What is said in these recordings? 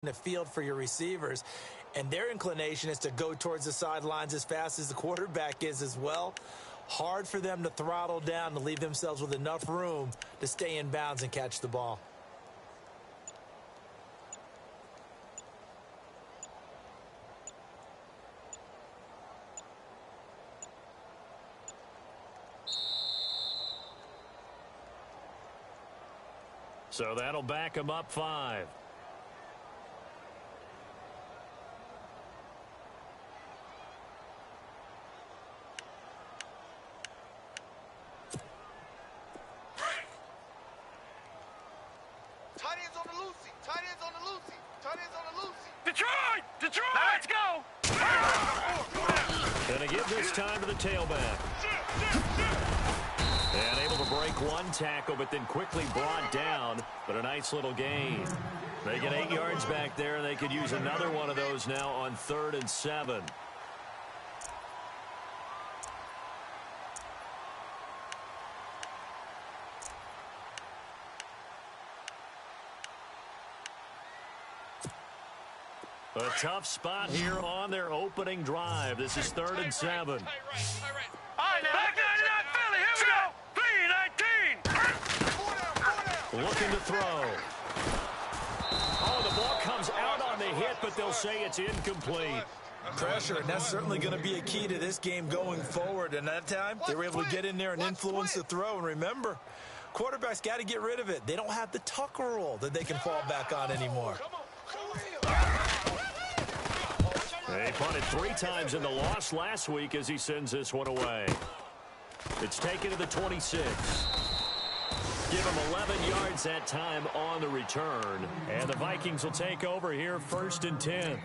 the field for your receivers, and their inclination is to go towards the sidelines as fast as the quarterback is as well. Hard for them to throttle down to leave themselves with enough room to stay in bounds and catch the ball. So that'll back him up 5. Tight ends on the loosey. Tight ends on the loosey. Tight ends on the loosey. Detroit! Detroit! Now let's go! Gonna give this time to the tailback. And able to break one tackle, but then quickly brought down. But a nice little gain. They get 8 yards back there, and they could use another one of those now on 3rd and 7. A tough spot here on their opening drive. This is 3rd and 7. All right, now. Back 99 Philly, here we go. 3-19. Looking to throw. Oh, the ball comes out on the hit, but they'll say it's incomplete. Pressure, and that's certainly going to be a key to this game going forward. And that time, they were able to get in there and influence the throw. And remember, quarterbacks got to get rid of it. They don't have the Tucker rule that they can fall back on anymore. They punted 3 times in the loss last week as he sends this one away. It's taken to the 26. Give him 11 yards that time on the return. And the Vikings will take over here 1st and 10.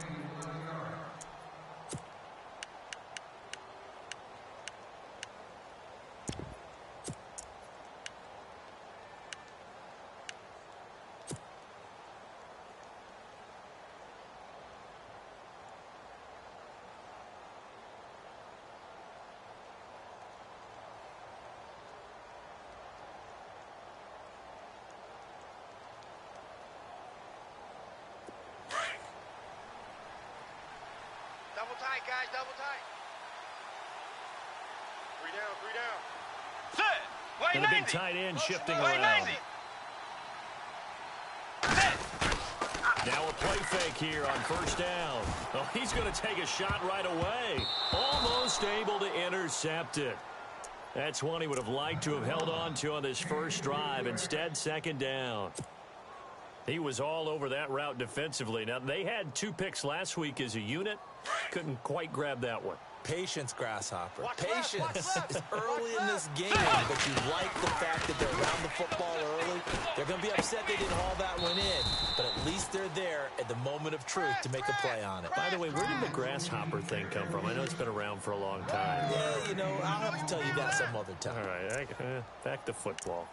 Double tight, guys. Double tight. 3 down. 3 down. Set. Wait, And the big 90. tight end shifting Wait, around. 90. Set. Now a play fake here on 1st down. Oh, he's going to take a shot right away. Almost able to intercept it. That's one he would have liked to have held on to on this first drive. Instead, 2nd down. He was all over that route defensively. Now, they had 2 picks last week as a unit. Couldn't quite grab that one. Patience, Grasshopper. Patience. It's early in this game, but you like the fact that they're around the football early. They're going to be upset they didn't haul that one in, but at least they're there at the moment of truth to make a play on it. By the way, where did the grasshopper thing come from? I know it's been around for a long time. Yeah, you know, I'll have to tell you that some other time. All right, back to football.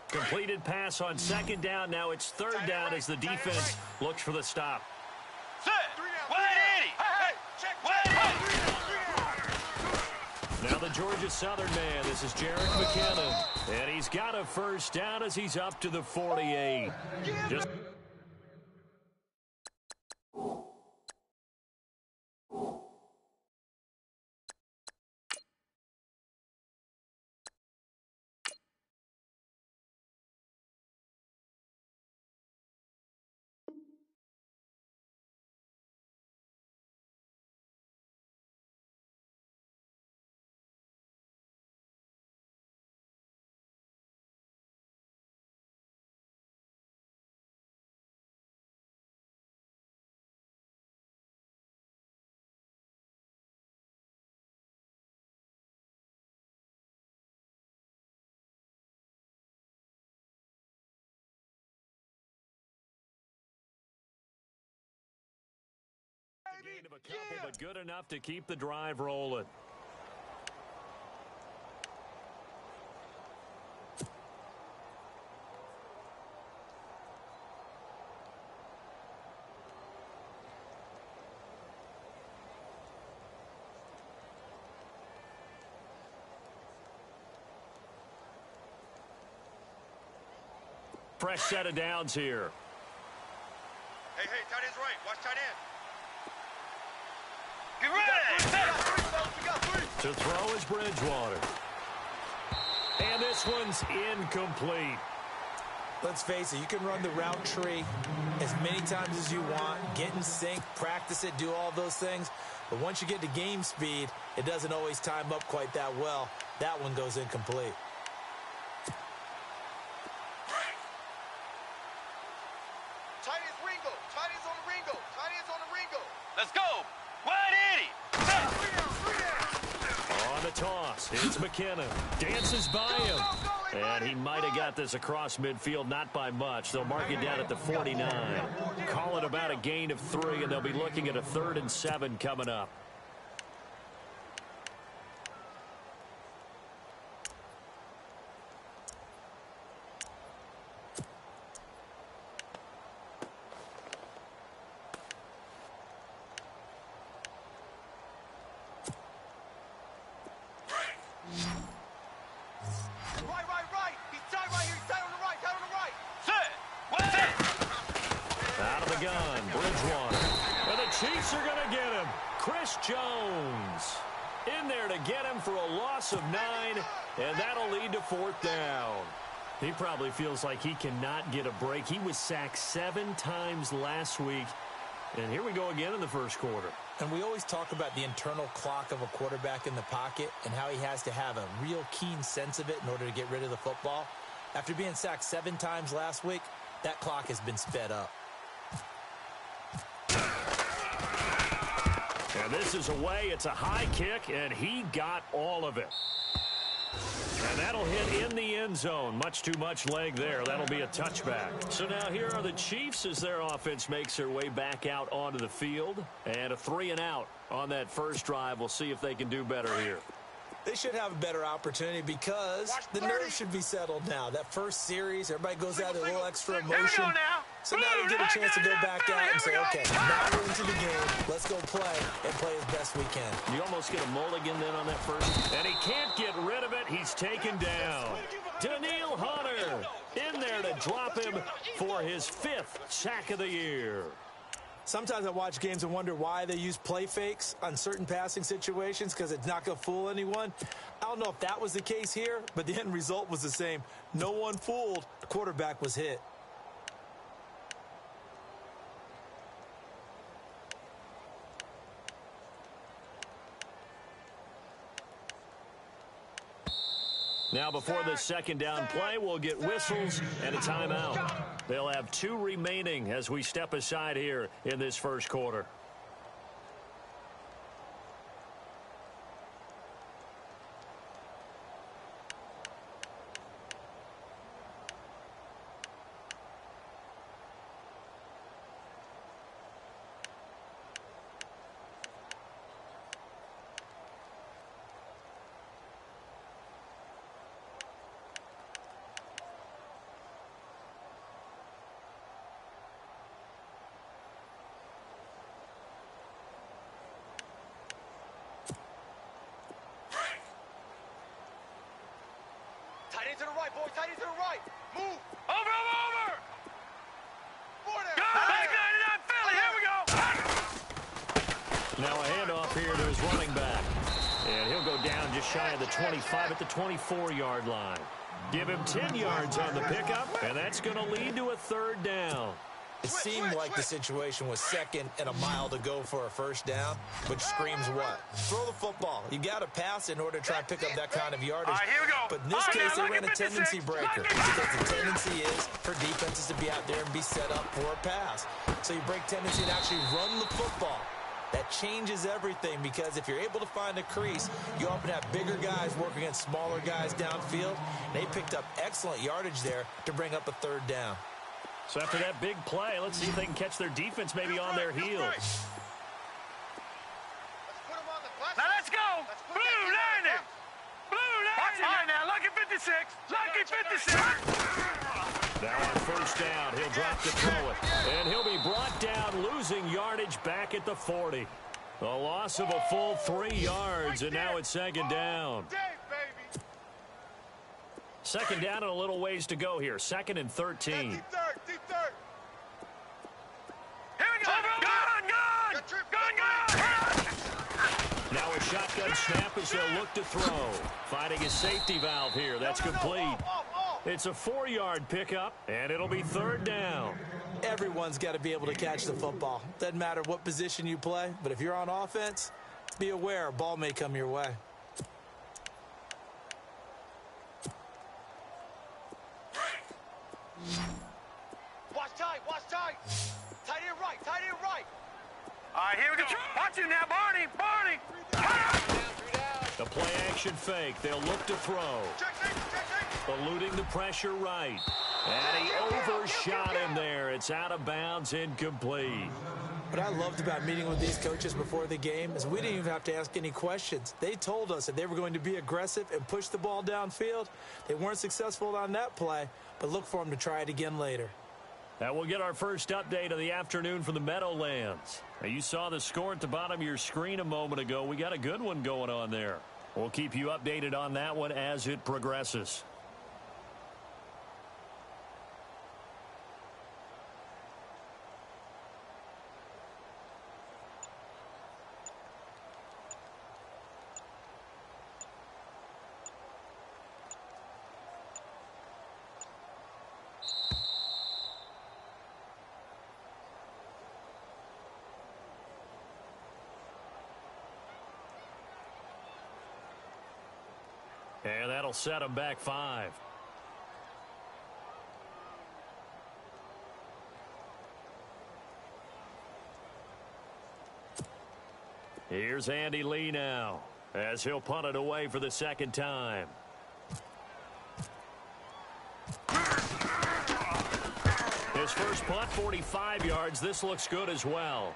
Completed pass on 2nd down. Now it's 3rd down as the defense looks for the stop. Set. 180. Hey, check. 180. Now the Georgia Southern man. This is Jarek McKinnon. And he's got a 1st down as he's up to the 48. Just gain of a couple, but good enough to keep the drive rolling. Fresh set of downs here. Hey, tight end's right. Watch tight end. Get ready. We got three. To throw is Bridgewater. And this one's incomplete. Let's face it, you can run the route tree as many times as you want, get in sync, practice it, do all those things. But once you get to game speed, it doesn't always time up quite that well. That one goes incomplete. Tight end's Ringo. Tight end's on the Ringo. Tight end's on the Ringo. Let's go. Wide Eddie. On the toss, it's McKinnon. Dances by him. And he might have got this across midfield, not by much. They'll mark it down at the 49. Call it about a gain of 3, and they'll be looking at a 3rd and 7 coming up. Right. He's tight right here. He's tight on the right. Tight on the right. Set. Set. Out of the gun, Bridgewater. And the Chiefs are going to get him. Chris Jones in there to get him for a loss of 9, and that'll lead to 4th down. He probably feels like he cannot get a break. He was sacked 7 times last week, and here we go again in the first quarter. And we always talk about the internal clock of a quarterback in the pocket and how he has to have a real keen sense of it in order to get rid of the football. After being sacked 7 times last week, that clock has been sped up. And this is away. It's a high kick, and he got all of it. And that'll hit in the end zone. Much too much leg there. That'll be a touchback. So now here are the Chiefs as their offense makes their way back out onto the field. And a 3-and-out on that first drive. We'll see if they can do better here. They should have a better opportunity because the nerves should be settled now. That first series, everybody goes out with a little extra emotion. So now they get a chance to go back out and say, okay, now we're into the game. Let's go play and play as best we can. You almost get a mulligan then on that first. And he can't get rid of it. He's taken down. Daniil Hunter in there to drop him for his 5th sack of the year. Sometimes I watch games and wonder why they use play fakes on certain passing situations because it's not going to fool anyone. I don't know if that was the case here, but the end result was the same. No one fooled. The quarterback was hit. Now before the 2nd down play, we'll get whistles and a timeout. They'll have 2 remaining as we step aside here in this first quarter. Tight end to the right, boy. Tight end to the right. Move. Over. Four there. Go. Legg79's Philly. Here we go. Now a handoff here to his running back. And he'll go down just shy of the 25 at the 24-yard line. Give him 10 yards on the pickup, and that's going to lead to a 3rd down. It seemed like the situation was 2nd and a mile to go for a 1st down, which screams what? Throw the football. You got to pass in order to try and pick up that kind of yardage. All right, here we go. But in this case, they ran a tendency breaker because the tendency is for defenses to be out there and be set up for a pass. So you break tendency and actually run the football. That changes everything because if you're able to find a crease, you often have bigger guys working against smaller guys downfield. They picked up excellent yardage there to bring up a 3rd down. So after that big play, let's see if they can catch their defense maybe on their heels. Let's put him on the bus. Now let's go. Blue 90. Blue 90. All right, now, lucky 56. Lucky 56. Now on 1st down, he'll drop to throw it. And he'll be brought down, losing yardage back at the 40. A loss of a full 3 yards, and now it's 2nd down. Second down and a little ways to go here. 2nd and 13. Deep third, deep third. Here we go. Gun. Now a shotgun snap as they'll look to throw. Finding a safety valve here. That's complete. Off. It's a 4-yard pickup, and it'll be 3rd down. Everyone's got to be able to catch the football. Doesn't matter what position you play, but if you're on offense, be aware a ball may come your way. Watch tight. Tight end right. All right, here we go. Watch it now, Barney. Three down. The play action fake. They'll look to throw. Check. Eluding the pressure right. And he overshot him there. It's out of bounds, incomplete. What I loved about meeting with these coaches before the game is we didn't even have to ask any questions. They told us that they were going to be aggressive and push the ball downfield. They weren't successful on that play, but look for them to try it again later. Now we'll get our first update of the afternoon from the Meadowlands. Now, you saw the score at the bottom of your screen a moment ago. We got a good one going on there. We'll keep you updated on that one as it progresses. And that'll set them back 5. Here's Andy Lee now as he'll punt it away for the 2nd time. His first punt, 45 yards. This looks good as well.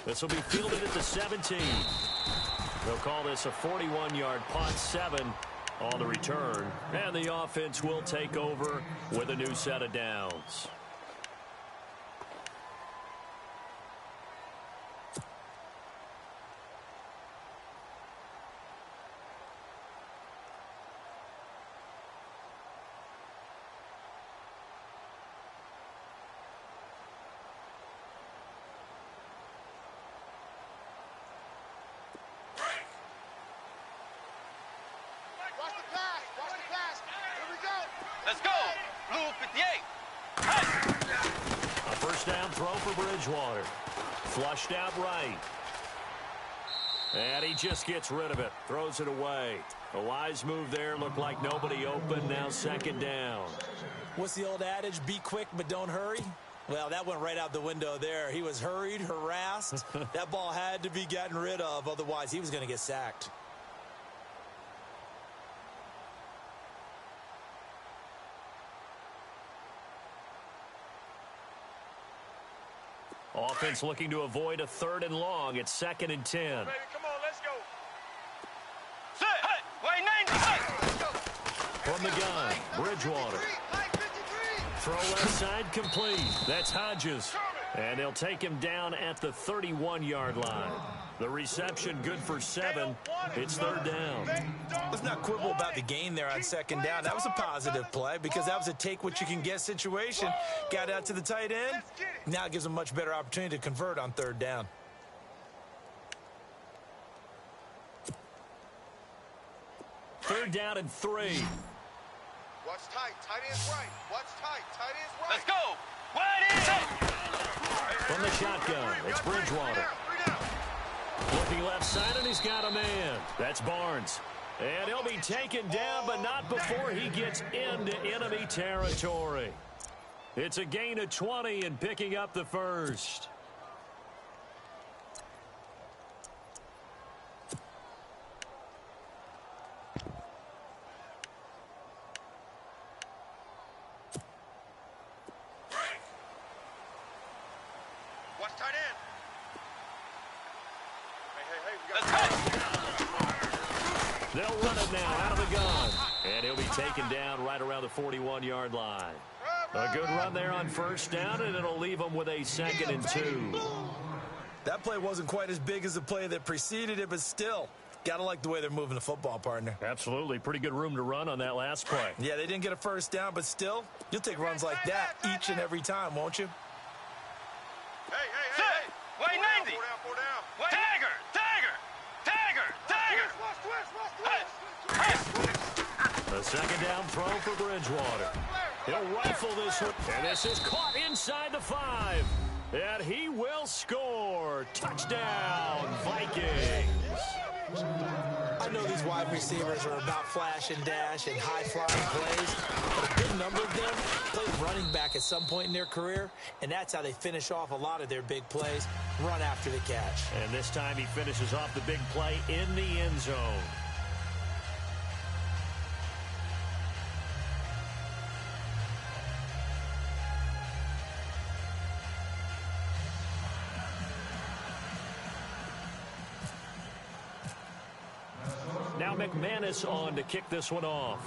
This will be fielded at the 17. They'll call this a 41-yard punt, 7 on the return. And the offense will take over with a new set of downs. Watch the pass. Here we go. Let's go. Blue 58. A first down throw for Bridgewater. Flushed out right. And he just gets rid of it. Throws it away. A wise move there. Looked like nobody open. Now 2nd down. What's the old adage? Be quick, but don't hurry. Well, that went right out the window there. He was hurried, harassed. That ball had to be gotten rid of. Otherwise, he was going to get sacked. Offense looking to avoid a 3rd and long. It's 2nd and 10. Baby, come on, let's go. Sit. Hey, wait, 90. Hey. From the gun, Bridgewater. Throw left side complete. That's Hodges. And they'll take him down at the 31-yard line. The reception good for 7. It's 3rd down. Let's not quibble about the gain there on 2nd down. That was a positive play because that was a take-what-you-can-get situation. Got out to the tight end. Now it gives them a much better opportunity to convert on 3rd down. Third down and 3. Watch tight. Tight end's right. Watch tight. Tight end's right. Let's go. Wide in. From the shotgun, it's Bridgewater. Looking left side, and he's got a man. That's Barnes. And he'll be taken down, but not before he gets into enemy territory. It's a gain of 20 and picking up the first. Watch tight end. Hey, we Let's got go. They'll run it now out of the gun. And he'll be taken down right around the 41-yard line. A good run there on 1st down, and it'll leave them with a 2nd and 2. That play wasn't quite as big as the play that preceded it, but still, Gotta like the way they're moving the football, partner. Absolutely. Pretty good room to run on that last play. Yeah, they didn't get a first down, but still, you'll take runs like that each and every time, won't you? Hey. Wait, 90. Four down. Wait. Tagger. The second down throw for Bridgewater. He'll rifle this one, and this is caught inside the 5. And he will score. Touchdown, Vikings. I know these wide receivers are about flash and dash and high-flying plays, but a good number of them played running back at some point in their career, and that's how they finish off a lot of their big plays, run after the catch. And this time he finishes off the big play in the end zone. Now McManus on to kick this one off.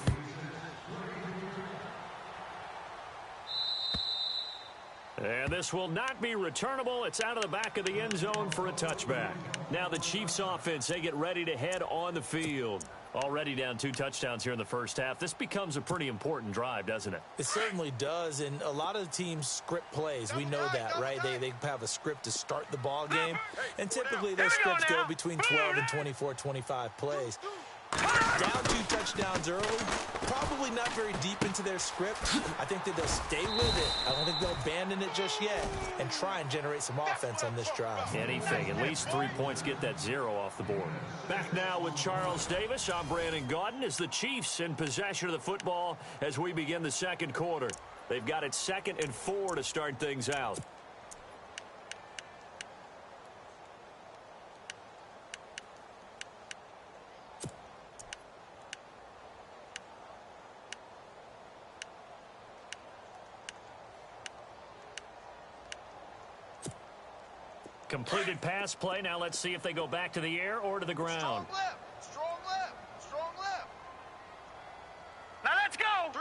And this will not be returnable. It's out of the back of the end zone for a touchback. Now the Chiefs offense, they get ready to head on the field. Already down 2 touchdowns here in the first half. This becomes a pretty important drive, doesn't it? It certainly does, and a lot of the teams script plays. We know that, right? They have a script to start the ball game, and typically those scripts go between 12 and 24, 25 plays. Down 2 touchdowns early, probably not very deep into their script. I think that they'll stay with it. I don't think they'll abandon it just yet and try and generate some offense on this drive. Anything, at least 3 points, get that 0 off the board. Back now with Charles Davis. I'm Brandon Gaudin. As the Chiefs in possession of the football as we begin the second quarter. They've got it 2nd and 4 to start things out. Completed pass play. Now let's see if they go back to the air or to the ground. Strong left. Now let's go. No.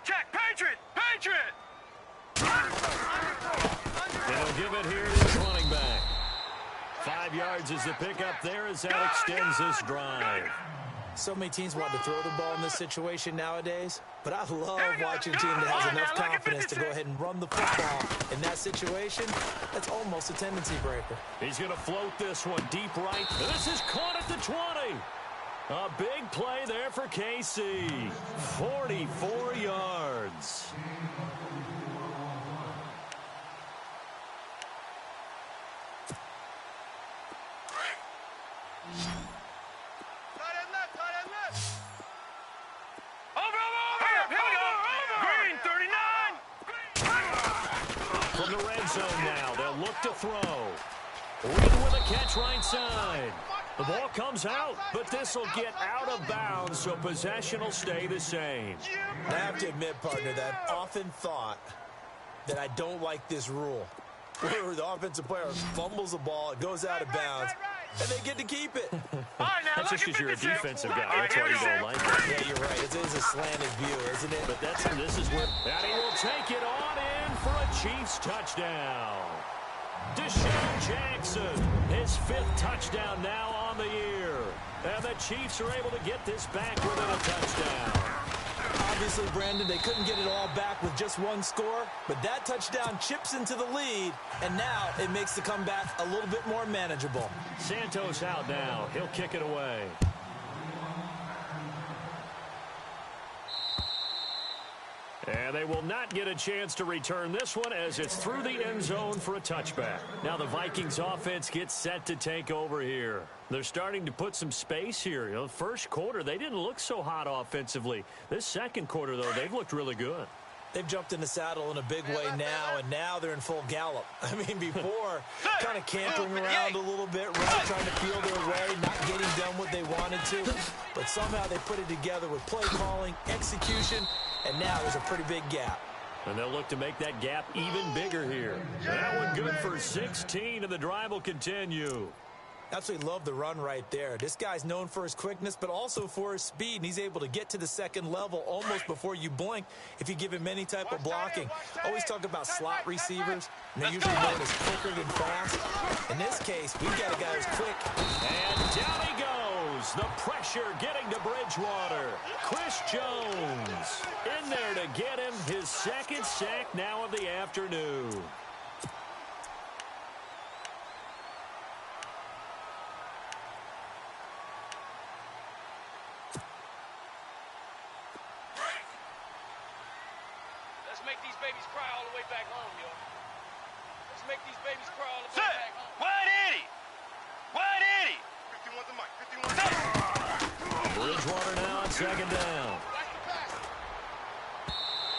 Check. Patriot. They'll give it here to the running back. 5 yards is the pickup there as that extends this drive. So many teams want to throw the ball in this situation nowadays, but I love watching a team that has enough confidence to go ahead and run the football. In that situation, that's almost a tendency breaker. He's going to float this one deep right. This is caught at the 20. A big play there for KC. 44 yards. To throw. Reed with a catch right side. The ball comes out, but this will get out of bounds, so possession will stay the same. I have to admit, partner, that I've often thought that I don't like this rule, where the offensive player fumbles the ball, it goes out of bounds, and they get to keep it. That's just because you're a defensive guy. That's why you don't like it. Yeah, you're right. It is a slanted view, isn't it? But this is where... And he will take it on in for a Chiefs touchdown. Deshaun Jackson, his 5th touchdown now on the year. And the Chiefs are able to get this back within a touchdown. Obviously, Brandon, they couldn't get it all back with just 1 score, but that touchdown chips into the lead, and now it makes the comeback a little bit more manageable. Santos out now. He'll kick it away. And they will not get a chance to return this one as it's through the end zone for a touchback. Now the Vikings offense gets set to take over here. They're starting to put some space here. You know, first quarter, they didn't look so hot offensively. This second quarter, though, they've looked really good. They've jumped in the saddle in a big way now, and now they're in full gallop. I mean, before, kind of cantering around a little bit, really trying to feel their way, not getting done what they wanted to. But somehow they put it together with play calling, execution, and now there's a pretty big gap. And they'll look to make that gap even bigger here. That one good for 16, and the drive will continue. Absolutely love the run right there. This guy's known for his quickness, but also for his speed, and he's able to get to the second level almost before you blink if you give him any type of blocking. Always talk about slot receivers, and they're usually known as quicker than fast. In this case, we've got a guy who's quick. And down he goes. goes. The pressure getting to Bridgewater. Chris Jones in there to get him his second sack now of the afternoon. Let's make these babies cry all the way back home, yo. Let's make these babies cry all the way back home. Wide Eddie! Wide Eddie! 51's the mic. 51's Bridgewater now on second down.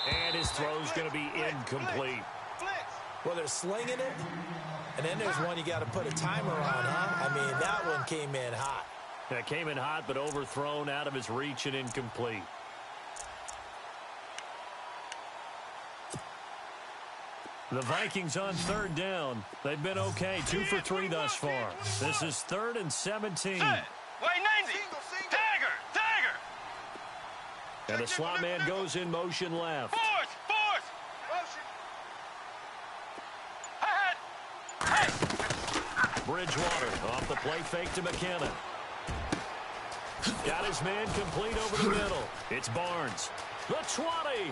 And his throw's going to be incomplete. Well, they're slinging it, and then there's one you got to put a timer on, huh? I mean, that one came in hot. That came in hot, but overthrown out of his reach and incomplete. The Vikings on third down. They've been okay, 2 for 3 thus far. This is 3rd and 17. Wait, 90! Tiger! Tiger! And the slot man goes in motion left. Force! Bridgewater off the play fake to McKenna. Got his man complete over the middle. It's Barnes. The 20.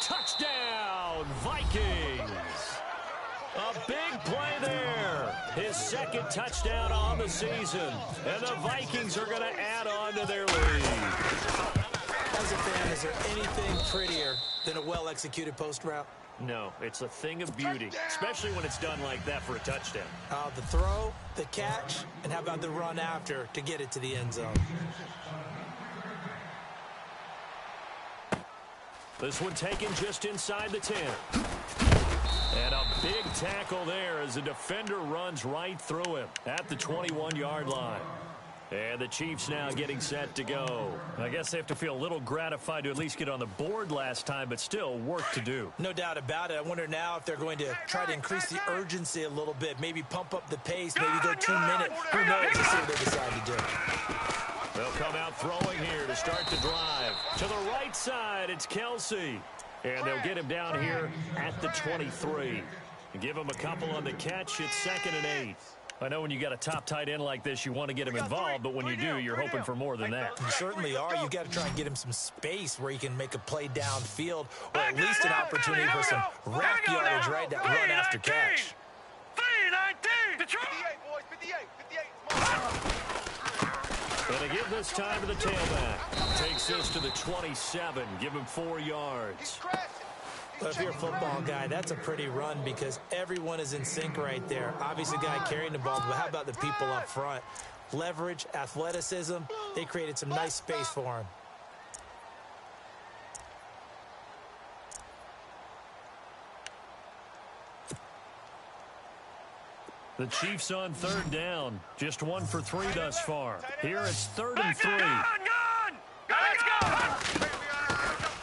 Touchdown, Vikings. A big play there. His second touchdown on the season. And the Vikings are going to add on to their lead. As a fan, is there anything prettier than a well-executed post route? No, it's a thing of beauty, especially when it's done like that for a touchdown. The throw, the catch, and how about the run after to get it to the end zone? This one taken just inside the 10. And a big tackle there as the defender runs right through him at the 21-yard line. And the Chiefs now getting set to go. I guess they have to feel a little gratified to at least get on the board last time, but still work to do. No doubt about it. I wonder now if they're going to try to increase the urgency a little bit, maybe pump up the pace, maybe go 2 minutes. Who knows? Let's see what they decide to do. They'll come out throwing here to start the drive. To the right side, it's Kelsey. And they'll get him down here at the 23. Give him a couple on the catch. It's 2nd and 8. I know when you got a top tight end like this, you want to get him involved, but when you do, you're hoping for more than that. You certainly are. You got to try and get him some space where he can make a play downfield, or at least an opportunity for some rack yardage right that run after catch. 3-19! Detroit! 58, boys, 58. Going to give this time to the tailback. Takes this to the 27. Give him 4 yards. But if you're a football guy, that's a pretty run because everyone is in sync right there. Obviously, the guy carrying the ball, but how about the people up front? Leverage, athleticism, they created some nice space for him. The Chiefs on third down. Just 1 for 3 thus far. Here it's 3rd and 3. Let's go!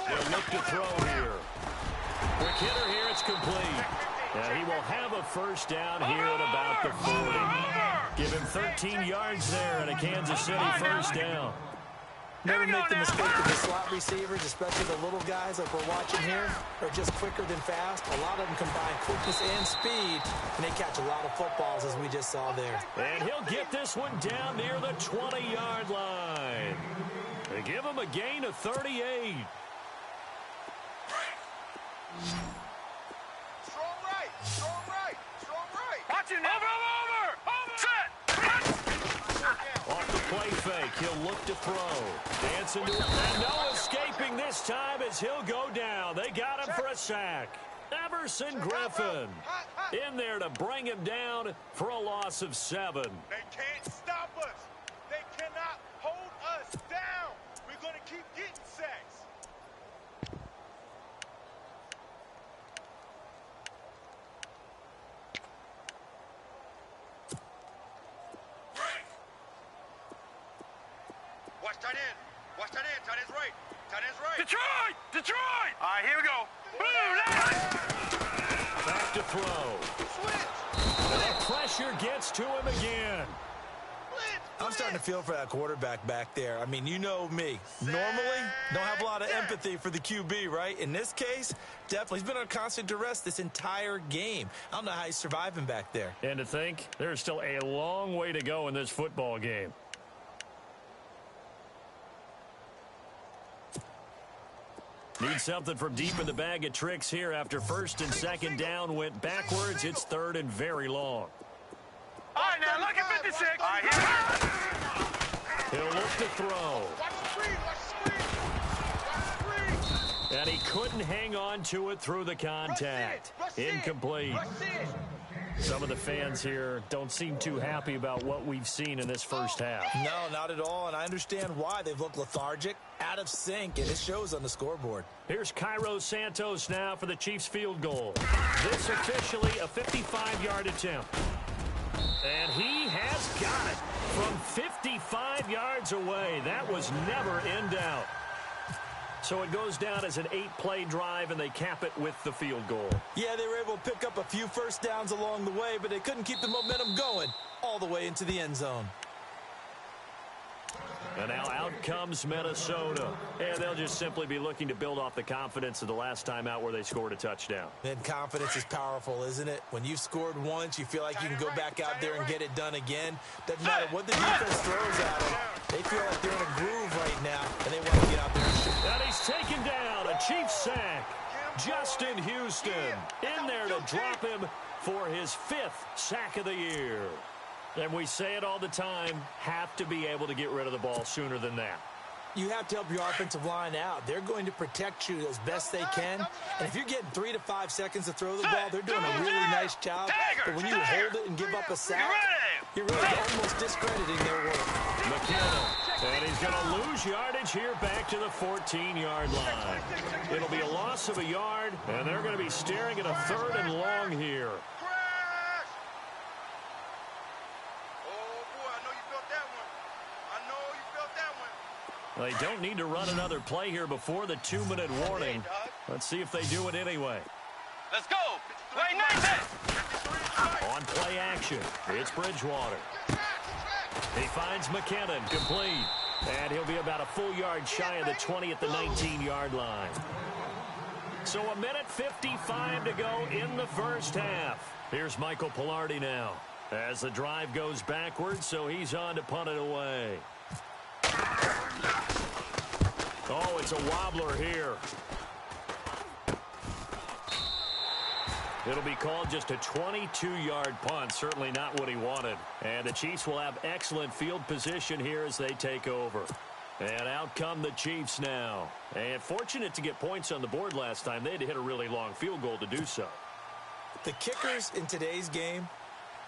They'll look to throw here. Quick hitter here, it's complete. And he will have a first down here at about the 40. Give him 13 yards there and a Kansas City first down. Never make the mistake of the slot receivers, especially the little guys like we're watching here, are just quicker than fast. A lot of them combine quickness and speed, and they catch a lot of footballs, as we just saw there. And he'll get this one down near the 20-yard line. They give him a gain of 38. Strong right, strong right, strong right. Watch it, over, set. Off the play fake, he'll look to throw. Dancing to it, and no escaping this time as he'll go down. They got him for a sack. Everson Griffin in there to bring him down for a loss of 7. They can't stop us. They cannot hold us down. We're going to keep getting sacks. Watch tight end. Watch tight end. Tight end's right. Tight end's right. Detroit! Detroit! All right, here we go. Back to throw. And the pressure gets to him again. I'm starting to feel for that quarterback back there. I mean, you know me. Normally, don't have a lot of empathy for the QB, right? In this case, definitely. He's been on constant duress this entire game. I don't know how he's surviving back there. And to think, there's still a long way to go in this football game. Need something from deep in the bag of tricks here after first and second down went backwards. It's third and very long. All right, now look at 56. All right, He'll look to throw. And he couldn't hang on to it through the contact. Incomplete. Some of the fans here don't seem too happy about what we've seen in this first half. No, not at all, and I understand why. They've looked lethargic, out of sync, and it shows on the scoreboard. Here's Cairo Santos now for the Chiefs field goal. This officially a 55-yard attempt. And he has got it from 55 yards away. That was never in doubt. So it goes down as an 8-play drive, and they cap it with the field goal. Yeah, they were able to pick up a few first downs along the way, but they couldn't keep the momentum going all the way into the end zone. And now out comes Minnesota. And they'll just simply be looking to build off the confidence of the last time out where they scored a touchdown. And confidence is powerful, isn't it? When you've scored once, you feel like you can go back out there and get it done again. Doesn't matter what the defense throws at them. They feel like they're in a groove right now, and they want to get out there and shoot. And he's taken down. A Chiefs sack. Justin Houston in there to drop him for his 5th sack of the year. And we say it all the time, have to be able to get rid of the ball sooner than that. You have to help your offensive line out. They're going to protect you as best they can. And if you're getting 3 to 5 seconds to throw the ball, they're doing a really nice job. But when you hold it and give up a sack, you're really almost discrediting their work. McKinnon, and he's going to lose yardage here back to the 14-yard line. It'll be a loss of a yard, and they're going to be staring at a 3rd and long here. They don't need to run another play here before the 2-minute warning. Let's see if they do it anyway. Let's go. Wait, nice. On play action, it's Bridgewater. He finds McKinnon, complete. And he'll be about a full yard shy of the 20 at the 19-yard line. So 1:55 to go in the first half. Here's Michael Pilardi now as the drive goes backwards, so he's on to punt it away. Oh, it's a wobbler here. It'll be called just a 22-yard punt. Certainly not what he wanted. And the Chiefs will have excellent field position here as they take over. And out come the Chiefs now. And fortunate to get points on the board last time. They had to hit a really long field goal to do so. The kickers in today's game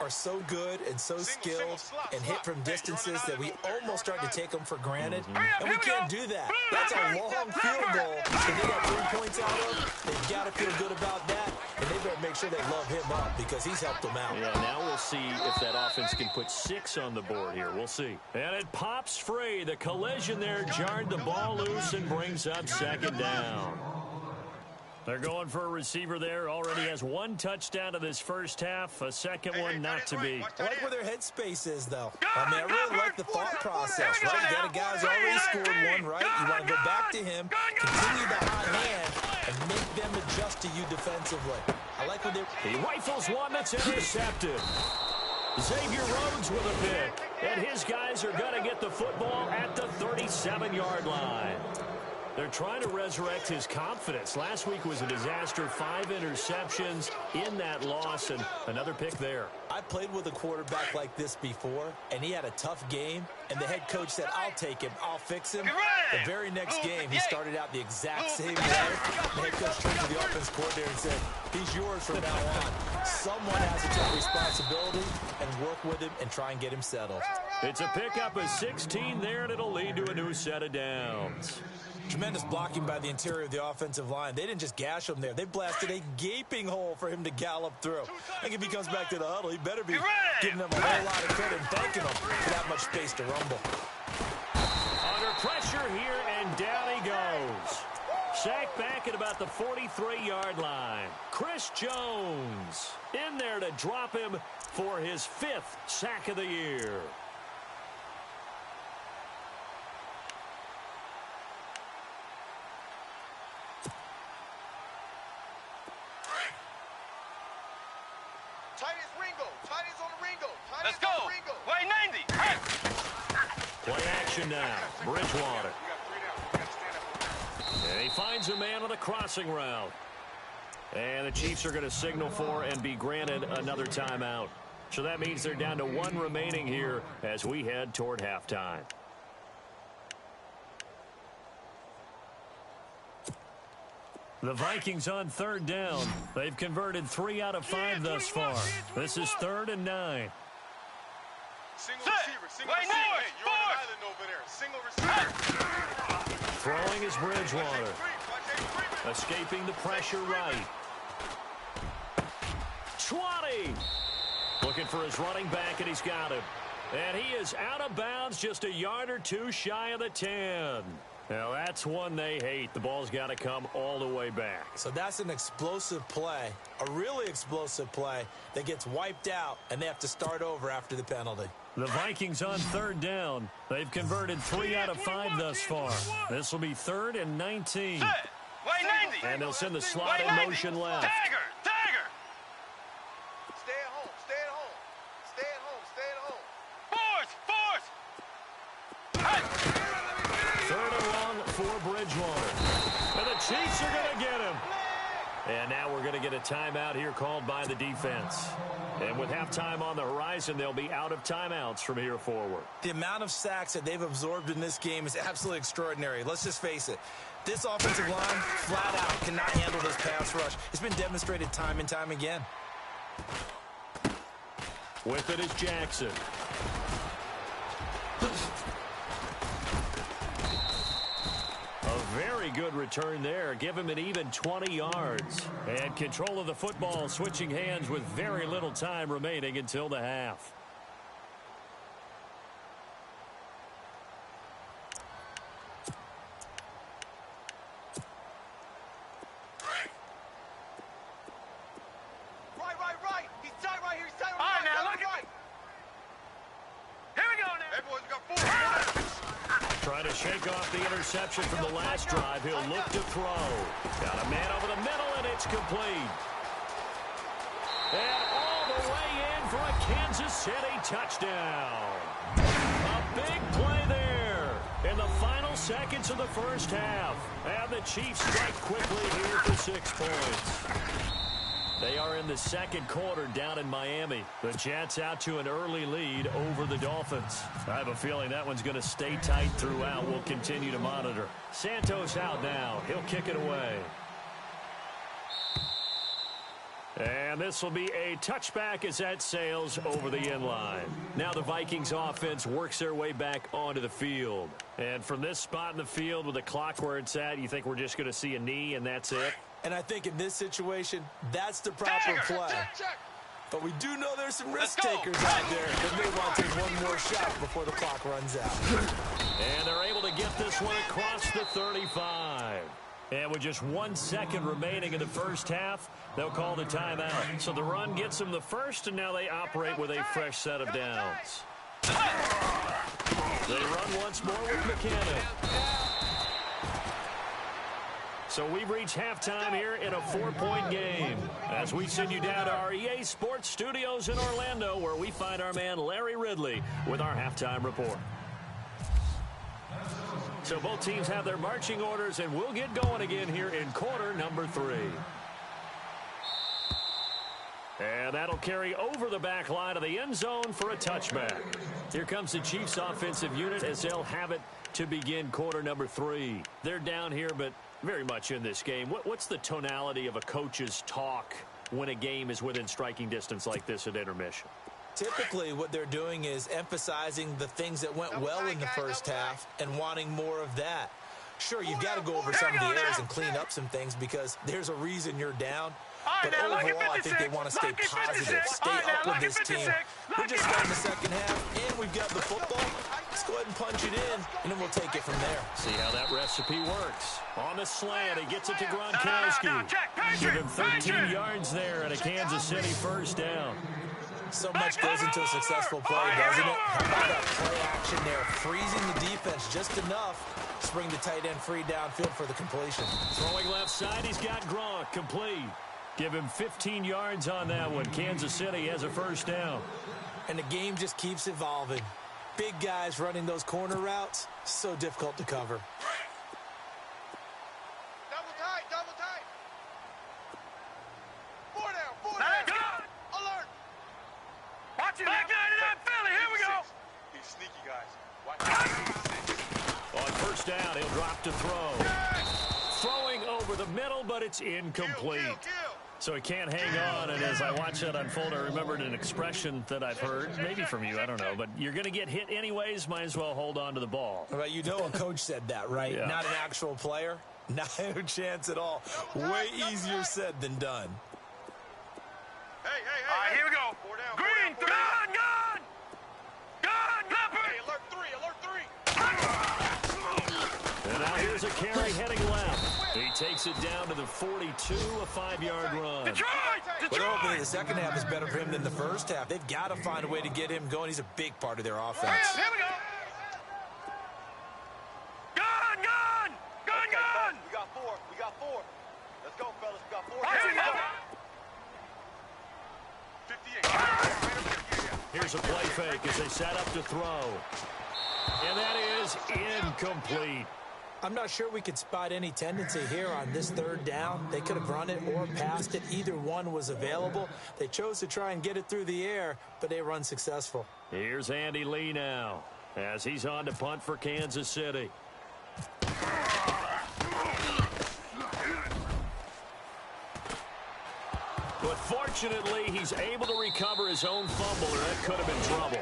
are so good and so skilled and hit from distances that we almost start to take them for granted. And we can't do that. That's a long field goal that they got 3 points out of. They've got to feel good about that, and they better make sure they love him up because he's helped them out. Yeah, now we'll see if that offense can put 6 on the board here. We'll see. And it pops free. The collision there jarred the ball loose and brings up 2nd down. They're going for a receiver there. Already has 1 touchdown to this first half. A second one not to be. I like where their headspace is, though. I mean, I really like the thought process, right? You got a guy who's already scored 1, right? You want to go back to him, continue the hot hand, and make them adjust to you defensively. I like what they... He rifles one that's intercepted. Xavier Rhodes with a pick. And his guys are going to get the football at the 37-yard line. They're trying to resurrect his confidence. Last week was a disaster. 5 interceptions in that loss, and another pick there. I played with a quarterback like this before, and he had a tough game, and the head coach said, I'll take him, I'll fix him. The very next game, he started out the exact same way. The head coach turned to the offense coordinator and said, he's yours from now on. Someone has to take responsibility and work with him and try and get him settled. It's a pickup of 16 there, and it'll lead to a new set of downs. Tremendous blocking by the interior of the offensive line. They didn't just gash him there. They blasted a gaping hole for him to gallop through. I think if he comes back to the huddle, he better be giving them a whole lot of credit and thanking them for that much space to rumble. Under pressure here, and down he goes. Sacked back at about the 43-yard line. Chris Jones in there to drop him for his 5th sack of the year. Let's go. Wait, 90. Hey. Play action now. Bridgewater. And he finds a man on the crossing route. And the Chiefs are going to signal for and be granted another timeout. So that means they're down to one remaining here as we head toward halftime. The Vikings on third down. They've converted 3 out of 5 thus far. This is 3rd and 9. Single receiver, single receiver. Hey, you're on an island over there. Single receiver. Throwing is Bridgewater. Escaping the pressure right. 20. Looking for his running back, and he's got him. And he is out of bounds, just a yard or two shy of the 10. Now, that's one they hate. The ball's got to come all the way back. So that's an explosive play, a really explosive play that gets wiped out, and they have to start over after the penalty. The Vikings on third down. They've converted 3 out of 5 thus far. This will be 3rd and 19. And they'll send the slot in motion left. Tiger! Stay at home, stay at home. Stay at home, stay at home. Fourth! 3rd and long for Bridgewater. And the Chiefs are going to get him. And now we're going to get a timeout here called by the defense. And with halftime on the horizon, they'll be out of timeouts from here forward. The amount of sacks that they've absorbed in this game is absolutely extraordinary. Let's just face it. This offensive line, flat out, cannot handle this pass rush. It's been demonstrated time and time again. With it is Jackson. A very good return there. Give him an even 20 yards. And control of the football, switching hands with very little time remaining until the half. Right. He's tight right here. He's tight All right, right. now, look at Right. Here we go now. Everyone's got 4. Trying to shake off the interception from the last drive. He'll look to throw. Got a man over the middle, and it's complete. And all the way in for a Kansas City touchdown. A big play there in the final seconds of the first half. And the Chiefs strike quickly here for 6 points. They are in the second quarter down in Miami. The Jets out to an early lead over the Dolphins. I have a feeling that one's going to stay tight throughout. We'll continue to monitor. Santos out now. He'll kick it away. And this will be a touchback as that sails over the end line. Now the Vikings offense works their way back onto the field. And from this spot in the field with the clock where it's at, you think we're just going to see a knee and that's it? And I think in this situation, that's the proper play. But we do know there's some risk takers out there that may want to take one more shot before the clock runs out. And they're able to get this one across the 35. And with just 1 second remaining in the first half, they'll call the timeout. So the run gets them the first, and now they operate with a fresh set of downs. They run once more with McKinnon. So we've reached halftime here in a 4-point game as we send you down to our EA Sports Studios in Orlando, where we find our man Larry Ridley with our halftime report. So both teams have their marching orders, and we'll get going again here in quarter number 3. And that'll carry over the back line of the end zone for a touchback. Here comes the Chiefs offensive unit as they'll have it to begin quarter number 3. They're down here, but very much in this game. What's the tonality of a coach's talk when a game is within striking distance like this at intermission? Typically, what they're doing is emphasizing the things that went well in the first half and wanting more of that. Sure, you've got to go over some of the errors and clean up some things because there's a reason you're down. But overall, I think they want to stay positive, stay up with this team. We're just starting the second half, and we've got the football. Let's go ahead and punch it in, and then we'll take it from there. See how that recipe works. On the slant, he gets it to Gronkowski. Give him 13 yards there and a Kansas City first down. So much goes into a successful play, doesn't it? How about that play action there? Freezing the defense just enough to bring the tight end free downfield for the completion. Throwing left side, he's got Gronk complete. Give him 15 yards on that one. Kansas City has a first down. And the game just keeps evolving. Big guys running those corner routes, so difficult to cover. out. He'll drop to throw. Throwing over the middle, but it's incomplete. So he can't hang on, and as I watch that unfold, I remembered an expression that I've heard, maybe from you, I don't know, but you're going to get hit anyways, might as well hold on to the ball. Well, you know a coach said that, right? Yeah. Not an actual player. Not a chance at all. Way easier said than done. Hey, All right, here we go. Green, gun! Hey, alert three. And now here's a carry heading left. He takes it down to the 42, a 5-yard run. Detroit! But hopefully the second half is better for him than the first half. They've got to find a way to get him going. He's a big part of their offense. Here we go. Gun! We got four. Let's go, fellas. We got four. Here we go. 58. Here's a play fake as they set up to throw. And that is incomplete. I'm not sure we could spot any tendency here on this third down. They could have run it or passed it. Either one was available. They chose to try and get it through the air, but they were unsuccessful. Here's Andy Lee now as he's on to punt for Kansas City. But fortunately, he's able to recover his own fumble, or that could have been trouble.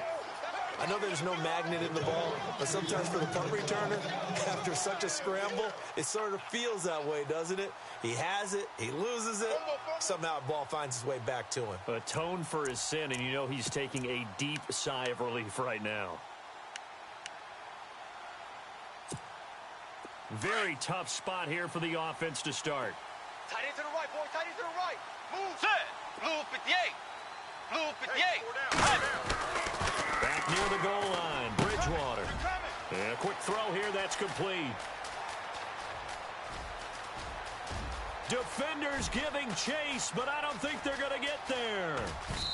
I know there's no magnet in the ball, but sometimes for the punt returner, after such a scramble, it sort of feels that way, doesn't it? He has it, he loses it, somehow the ball finds its way back to him. Atone for his sin, and you know he's taking a deep sigh of relief right now. Very tough spot here for the offense to start. Tight end to the right, boy. Tight end to the right. Move. Set. Blue 58. Blue 58. Back near the goal line, Bridgewater. And a quick throw here, that's complete. Defenders giving chase, but I don't think they're going to get there.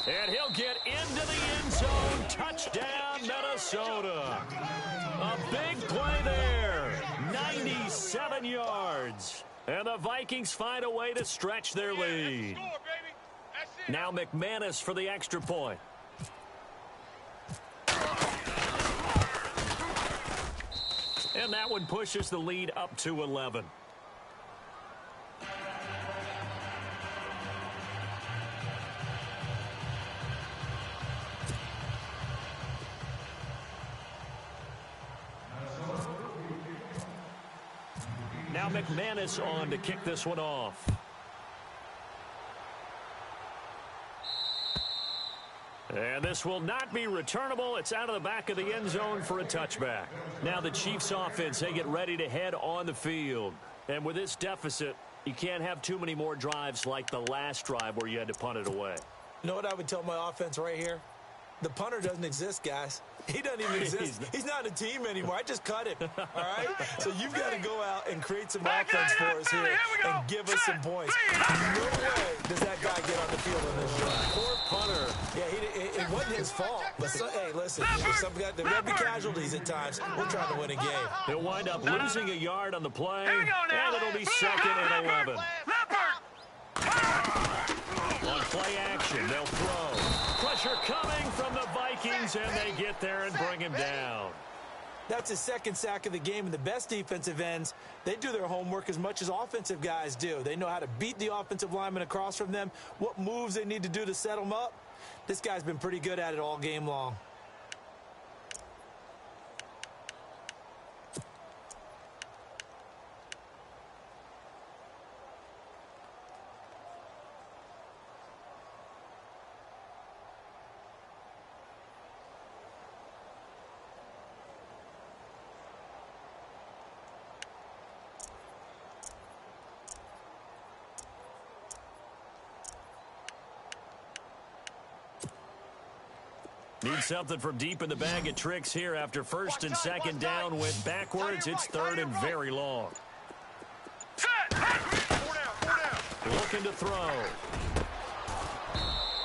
And he'll get into the end zone. Touchdown, Minnesota. A big play there. 97 yards. And the Vikings find a way to stretch their lead. Now McManus for the extra point. And that one pushes the lead up to 11. Now McManus on to kick this one off. And this will not be returnable. It's out of the back of the end zone for a touchback. Now the Chiefs offense, they get ready to head on the field. And with this deficit, you can't have too many more drives like the last drive where you had to punt it away. You know what I would tell my offense right here? The punter doesn't exist, guys. He doesn't even exist. He's not a team anymore. I just cut him, all right? So you've got to go out and create some offense for us here and give us some points. No way does that guy get on the field on this drive. Poor punter. Yeah, it wasn't his fault. But, hey, listen, there got to be casualties at times. We're trying to win a game. He'll wind up losing a yard on the play, and it'll be second and 11. On play action, they'll throw. Pressure coming from the Vikings, and they get there and bring him down. That's his second sack of the game, and the best defensive ends, they do their homework as much as offensive guys do. They know how to beat the offensive lineman across from them, what moves they need to do to set them up. This guy's been pretty good at it all game long. Need something from deep in the bag of tricks here after first and second down went backwards. It's third and very long. Looking to throw.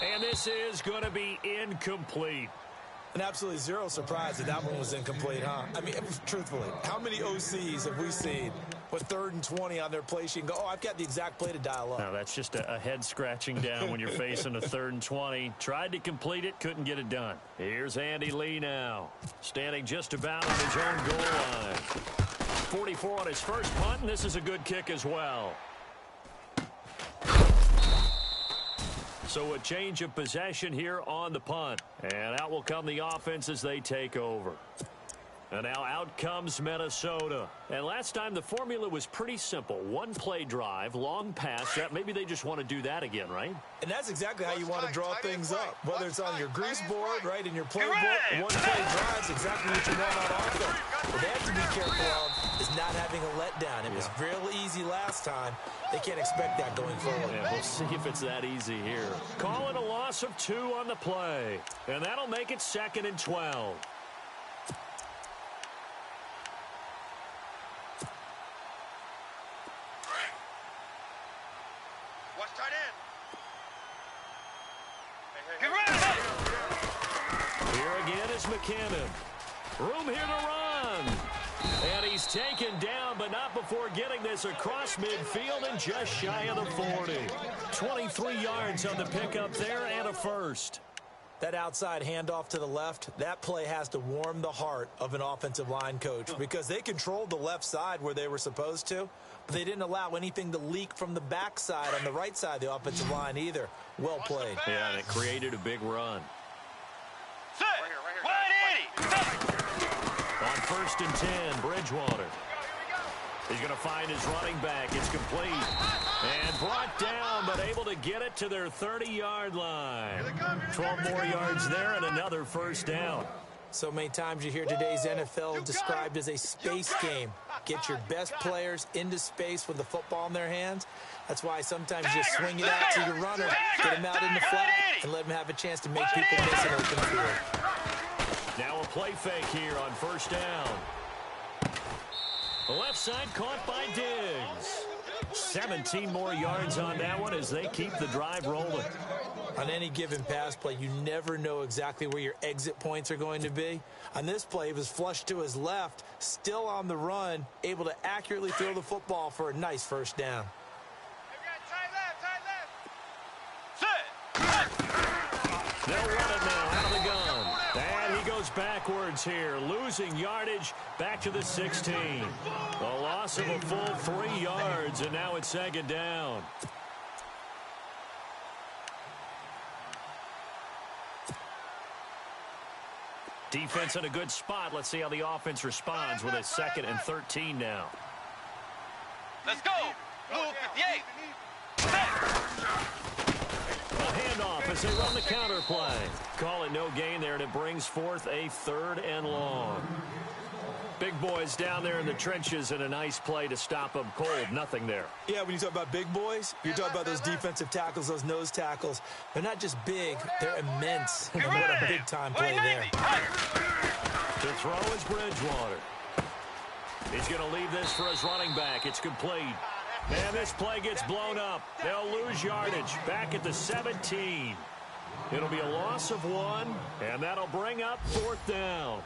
And this is going to be incomplete. And absolutely zero surprise that one was incomplete, huh? I mean, truthfully, how many OCs have we seen with 3rd and 20 on their play sheet and go, oh, I've got the exact play to dial up? No, that's just a head scratching down when you're facing a 3rd and 20. Tried to complete it, couldn't get it done. Here's Andy Lee now, standing just about on his own goal line. 44 on his first punt, and this is a good kick as well. So a change of possession here on the punt. And out will come the offense as they take over. And now out comes Minnesota. And last time the formula was pretty simple. One play drive, long pass. Maybe they just want to do that again, right? And that's exactly how you want to draw things up. Whether it's on your grease board, right, in your playbook, one play drive is exactly what you want on offense. What they have to be careful of is not having a letdown. It was real easy last time. They can't expect that going forward. Yeah, we'll see if it's that easy here. Call it a loss of 2 on the play. And that'll make it 2nd and 12. McKinnon. Room here to run. And he's taken down, but not before getting this across midfield and just shy of the 40. 23 yards on the pickup there and a first. That outside handoff to the left, that play has to warm the heart of an offensive line coach because they controlled the left side where they were supposed to, but they didn't allow anything to leak from the backside on the right side of the offensive line either. Well played. Yeah, and it created a big run. On 1st and 10, Bridgewater. He's going to find his running back. It's complete. And brought down, but able to get it to their 30-yard line. 12 more yards there and another first down. So many times you hear today's NFL described as a space game. Get your best players into space with the football in their hands. That's why sometimes you just swing it out to your runner, get him out in the flat, and let him have a chance to make people miss an open field. Now a play fake here on 1st down. The left side caught by Diggs. 17 more yards on that one as they keep the drive rolling. On any given pass play, you never know exactly where your exit points are going to be. On this play, he was flushed to his left, still on the run, able to accurately throw the football for a nice first down. They'll run it now out of the gun. And he goes backwards here, losing yardage back to the 16. A loss of a full 3 yards, and now it's 2nd down. Defense in a good spot. Let's see how the offense responds with a 2nd and 13 now. Let's go. Blue 58. Handoff as they run the counter play. Call it no gain there, and it brings forth a 3rd and long. Big boys down there in the trenches, and a nice play to stop them cold. Nothing there. Yeah, when you talk about big boys, you're talking about those defensive tackles, those nose tackles. They're not just big, they're immense. And what a big-time play there. To throw is Bridgewater. He's going to leave this for his running back. It's complete. And this play gets blown up. They'll lose yardage back at the 17. It'll be a loss of 1, and that'll bring up 4th down.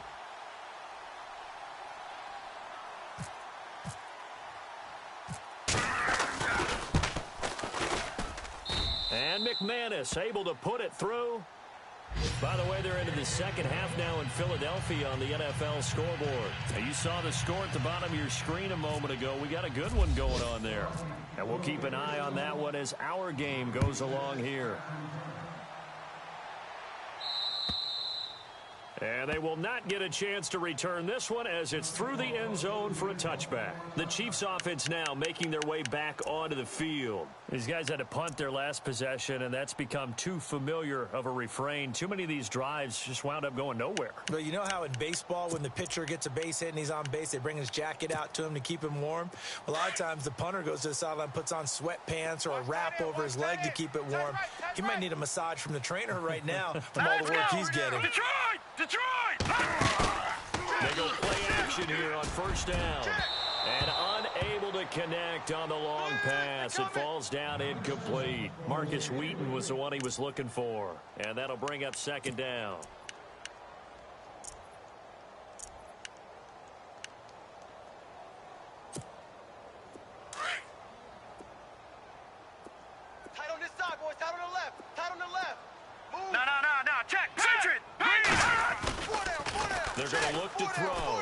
And McManus able to put it through. By the way, they're into the 2nd half now in Philadelphia on the NFL scoreboard. Now, you saw the score at the bottom of your screen a moment ago. We got a good one going on there. And we'll keep an eye on that one as our game goes along here. And they will not get a chance to return this one as it's through the end zone for a touchback. The Chiefs offense now making their way back onto the field. These guys had to punt their last possession, and that's become too familiar of a refrain. Too many of these drives just wound up going nowhere. But you know how in baseball, when the pitcher gets a base hit and he's on base, they bring his jacket out to him to keep him warm? A lot of times the punter goes to the sideline, puts on sweatpants or a wrap over his leg to keep it warm. He might need a massage from the trainer right now from all the work he's getting. Detroit! They go play action here on 1st down. And unable to connect on the long pass. It falls down incomplete. Marcus Wheaton was the one he was looking for. And that'll bring up 2nd down. Tight on this side, boys. Tight on the left. Tight on the left. Move. No. Check. Centric. They're going to look to throw.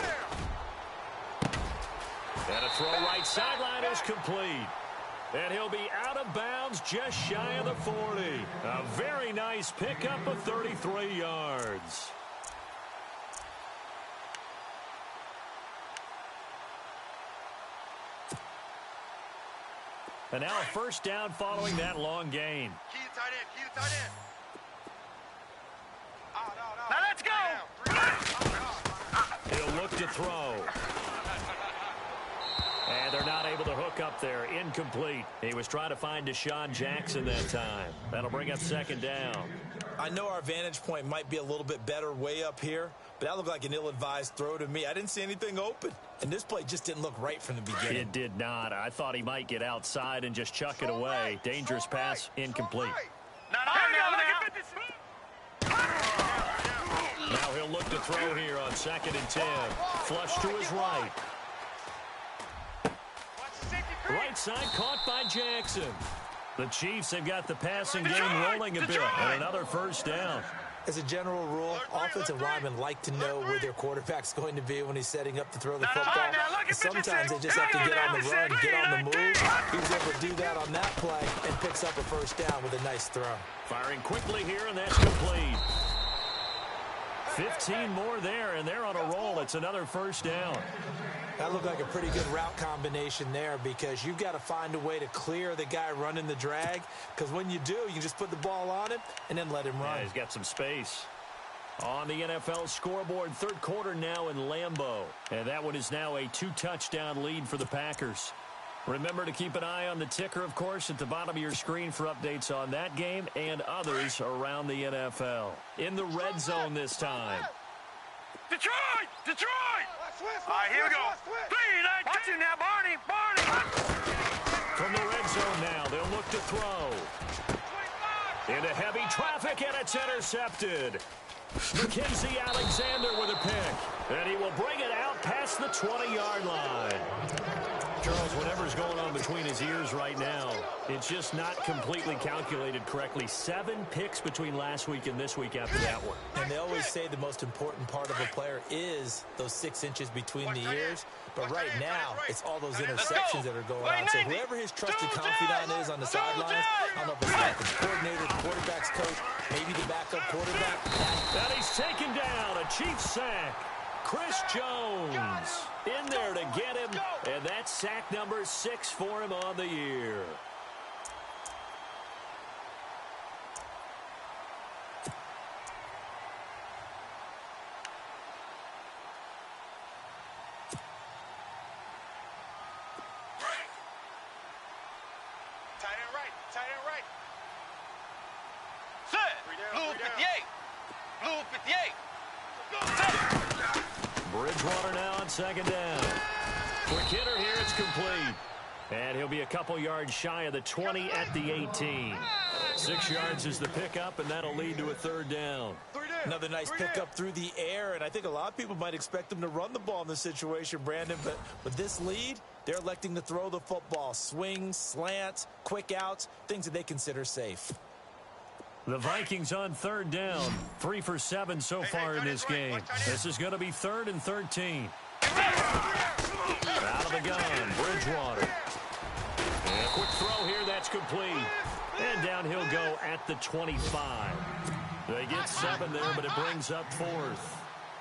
And a throw right sideline is complete. And he'll be out of bounds just shy of the 40. A very nice pickup of 33 yards. And now a first down following that long gain. Key to tight end. Key to tight end. Now let's go. He'll look to throw. And they're not able to hook up there. Incomplete. He was trying to find Deshaun Jackson that time. That'll bring up second down. I know our vantage point might be a little bit better way up here, but that looked like an ill-advised throw to me. I didn't see anything open, and this play just didn't look right from the beginning. It did not. I thought he might get outside and just chuck it away. Dangerous pass, incomplete. Now he'll look to throw here on 2nd and 10. Flush to his right. Right side caught by Jackson. The Chiefs have got the passing game rolling a bit, and another first down. As a general rule, offensive linemen like to know where their quarterback's going to be when he's setting up to throw the football. Sometimes they just have to get on the run, get on the move. He was able to do that on that play and picks up a first down with a nice throw. Firing quickly here, and that's complete. 15 more there, and they're on a roll. It's another first down. That looked like a pretty good route combination there because you've got to find a way to clear the guy running the drag, because when you do, you can just put the ball on him and then let him run. Yeah, he's got some space. On the NFL scoreboard, third quarter now in Lambeau. And that one is now a 2-touchdown lead for the Packers. Remember to keep an eye on the ticker, of course, at the bottom of your screen for updates on that game and others around the NFL. In the red zone this time. Detroit! Detroit! All right, here we go. Watch him now, Barney. From the red zone now, they'll look to throw. Into heavy traffic, and it's intercepted. Mackenzie Alexander with a pick. And he will bring it out past the 20-yard line. Charles, whatever's going on between his ears right now, it's just not completely calculated correctly. 7 picks between last week and this week after that one. And they always say the most important part of a player is those 6 inches between the ears. But right now, it's all those interceptions that are going on. So whoever his trusted confidant is on the sidelines, I don't know if it's like the coordinator, the quarterback's coach, maybe the backup quarterback. And he's taken down. A Chiefs sack. Chris Jones in there to get him, and that's sack number 6 for him on the year. Tight end right. Set. Blue 58. Blue 58. Bridgewater now on second down. Quick hitter here, it's complete. And he'll be a couple yards shy of the 20 at the 18. 6 yards is the pickup, and that'll lead to a third down. Another nice pickup through the air, and I think a lot of people might expect them to run the ball in this situation, Brandon, but with this lead, they're electing to throw the football. Swings, slants, quick outs, things that they consider safe. The Vikings on third down. 3 for 7 so far in this game. This is going to be 3rd and 13. Out of the gun, Bridgewater. And a quick throw here, that's complete. And down he'll go at the 25. They get 7 there, but it brings up 4th.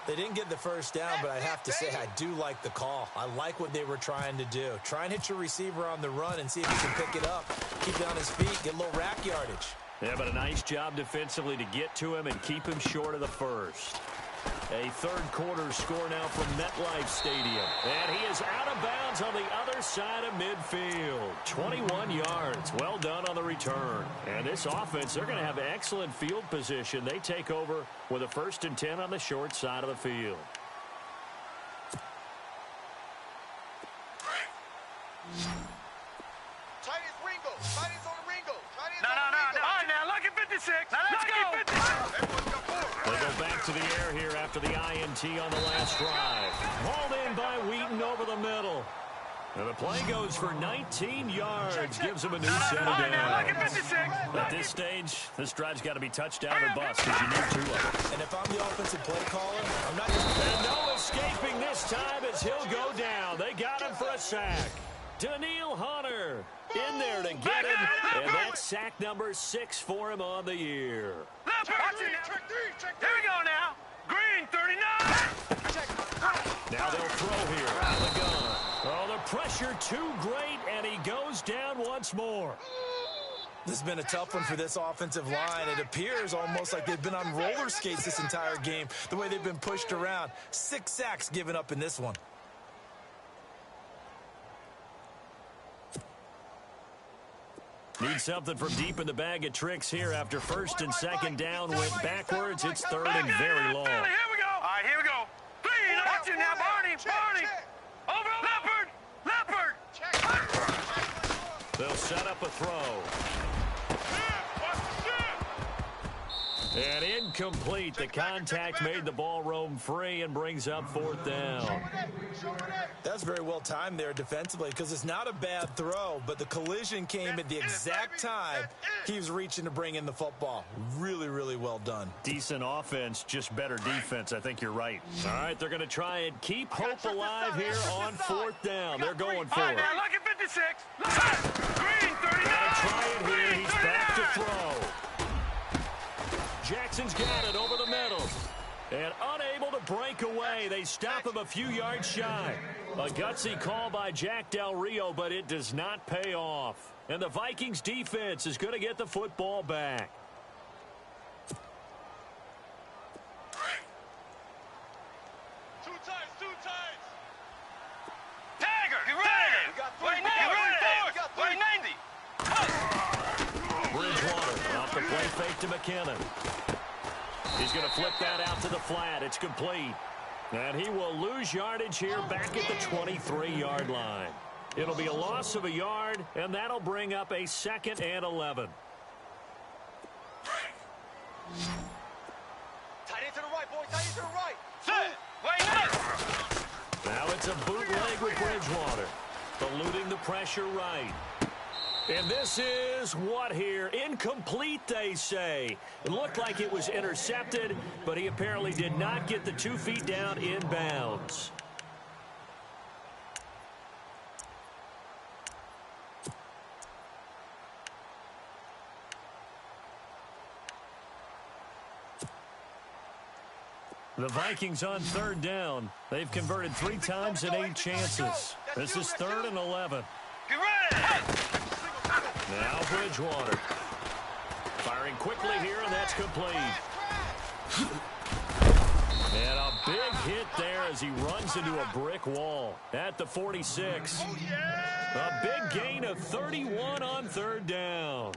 They didn't get the first down, but I have to say I do like the call. I like what they were trying to do. Try and hit your receiver on the run and see if he can pick it up. Keep it on his feet, get a little rack yardage. Yeah, but a nice job defensively to get to him and keep him short of the first. A third quarter score now from MetLife Stadium. And he is out of bounds on the other side of midfield. 21 yards. Well done on the return. And this offense, they're going to have excellent field position. They take over with a 1st and 10 on the short side of the field. They go back to the air here after the INT on the last drive. Hauled in by Wheaton over the middle. And the play goes for 19 yards, gives him a new set of downs. At this stage, this drive's got to be touchdown or bust because you need two of them. And if I'm the offensive play caller, I'm not just... And no escaping this time as he'll go down. They got him for a sack. Daniil Hunter in there to get him, and that's sack number 6 for him on the year. Here we go now. Green 39. Now they'll throw here out of the gun. Oh, the pressure too great, and he goes down once more. This has been a tough one for this offensive line. It appears almost like they've been on roller skates this entire game, the way they've been pushed around. 6 sacks given up in this one. Need something from deep in the bag of tricks here after first and second down went backwards. It's third and very long. Here we go. All right, here we go. 3. Watch it now, Barney. Over. Leopard. They'll set up a throw. And incomplete. The contact made the ball roam free and brings up 4th down. That's very well timed there defensively because it's not a bad throw, but the collision came at the exact time he was reaching to bring in the football. Really, really well done. Decent offense, just better defense. I think you're right. All right, they're going to try and keep hope alive here on 4th down. They're going for it. Lucky 56. Green 39. Try it here. He's back to throw. Jackson's got it over the middle. And unable to break away. They stop him a few yards shy. A gutsy call by Jack Del Rio, but it does not pay off. And the Vikings defense is going to get the football back. Two times. Tiger, get ready. Wait 90. Bridgewater off the play fake to McKinnon. He's going to flip that out to the flat. It's complete. And he will lose yardage here back at the 23-yard line. It'll be a loss of a yard, and that'll bring up a 2nd and 11. Tight end to the right, boy. Tight end to the right. Set. Wait, Now it's a bootleg with Bridgewater. Eluding the pressure right. And this is what here? Incomplete, they say. It looked like it was intercepted, but he apparently did not get the 2 feet down in bounds. The Vikings on 3rd down. They've converted 3 times in 8 chances. This is 3rd and 11. Get ready. Now Bridgewater. Firing quickly here, and that's complete. And a big hit there as he runs into a brick wall at the 46. A big gain of 31 on 3rd down.